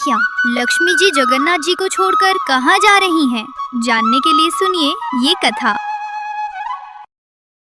लड़कियाँ, लक्ष्मी जी जगन्नाथ जी को छोड़कर कहाँ जा रही हैं? जानने के लिए सुनिए ये कथा।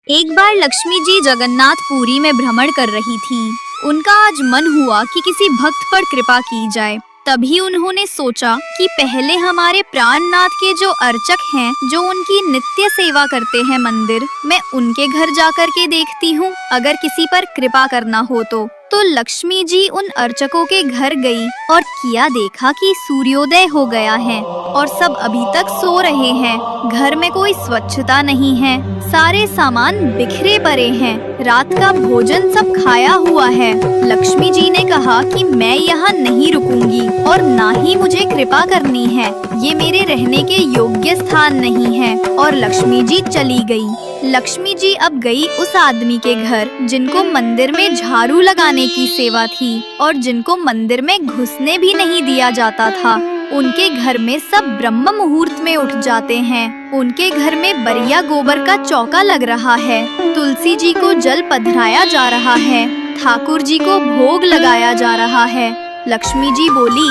एक बार लक्ष्मी जी जगन्नाथपुरी में भ्रमण कर रही थी। उनका आज मन हुआ कि किसी भक्त पर कृपा की जाए। तभी उन्होंने सोचा कि पहले हमारे प्राणनाथ के जो अर्चक हैं, जो उनकी नित्य सेवा करते हैं मंदिर, मैं उनके घर जाकर के देखती हूँ, अगर किसी पर कृपा करना हो तो लक्ष्मी जी उन अर्चकों के घर गई और किया देखा कि सूर्योदय हो गया है और सब अभी तक सो रहे हैं। घर में कोई स्वच्छता नहीं है, सारे सामान बिखरे पड़े हैं, रात का भोजन सब खाया हुआ है। लक्ष्मी जी ने कहा कि मैं यहाँ नहीं रुकूंगी और ना ही मुझे कृपा करनी है, ये मेरे रहने के योग्य स्थान नहीं है, और लक्ष्मी जी चली गई। लक्ष्मी जी अब गई उस आदमी के घर जिनको मंदिर में झाड़ू लगाने की सेवा थी और जिनको मंदिर में घुसने भी नहीं दिया जाता था। उनके घर में सब ब्रह्म मुहूर्त में उठ जाते हैं। उनके घर में बरिया गोबर का चौका लग रहा है, तुलसी जी को जल पधराया जा रहा है, ठाकुर जी को भोग लगाया जा रहा है। लक्ष्मी जी बोली,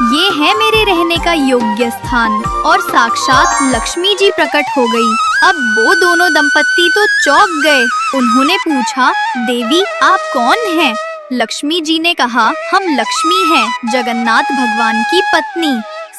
ये है मेरे रहने का योग्य स्थान, और साक्षात लक्ष्मी जी प्रकट हो गई। अब वो दोनों दंपत्ति तो चौंक गए। उन्होंने पूछा, देवी आप कौन हैं? लक्ष्मी जी ने कहा, हम लक्ष्मी हैं, जगन्नाथ भगवान की पत्नी।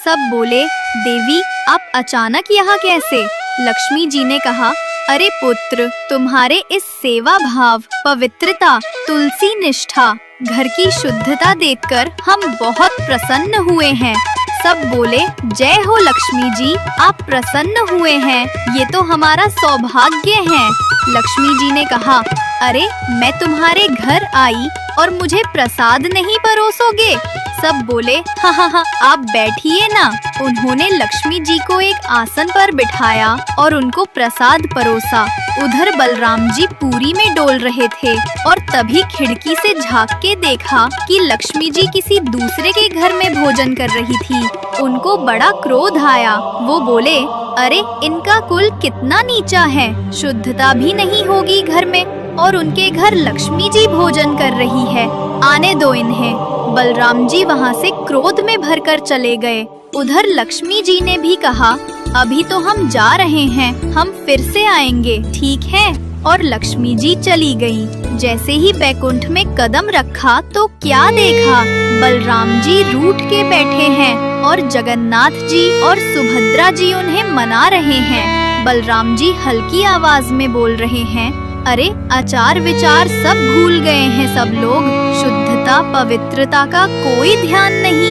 सब बोले, देवी आप अचानक यहाँ कैसे? लक्ष्मी जी ने कहा, अरे पुत्र, तुम्हारे इस सेवा भाव, पवित्रता, तुलसी निष्ठा, घर की शुद्धता देखकर हम बहुत प्रसन्न हुए हैं। सब बोले, जय हो लक्ष्मी जी, आप प्रसन्न हुए हैं, ये तो हमारा सौभाग्य है। लक्ष्मी जी ने कहा, अरे मैं तुम्हारे घर आई और मुझे प्रसाद नहीं परोसोगे? सब बोले, हाँ, आप बैठिए ना। उन्होंने लक्ष्मी जी को एक आसन पर बिठाया और उनको प्रसाद परोसा। उधर बलराम जी पूरी में डोल रहे थे और तभी खिड़की से झांक के देखा कि लक्ष्मी जी किसी दूसरे के घर में भोजन कर रही थी। उनको बड़ा क्रोध आया। वो बोले, अरे इनका कुल कितना नीचा है, शुद्धता भी नहीं होगी घर में, और उनके घर लक्ष्मी जी भोजन कर रही है, आने दो इन्हें। बलराम जी वहाँ से क्रोध में भरकर चले गए। उधर लक्ष्मी जी ने भी कहा, अभी तो हम जा रहे हैं, हम फिर से आएंगे, ठीक है? और लक्ष्मी जी चली गयी। जैसे ही बैकुंठ में कदम रखा तो क्या देखा, बलराम जी रूठ के बैठे हैं और जगन्नाथ जी और सुभद्रा जी उन्हें मना रहे हैं। बलराम जी हल्की आवाज में बोल रहे हैं, अरे आचार विचार सब भूल गए हैं सब लोग, शुद्धता पवित्रता का कोई ध्यान नहीं।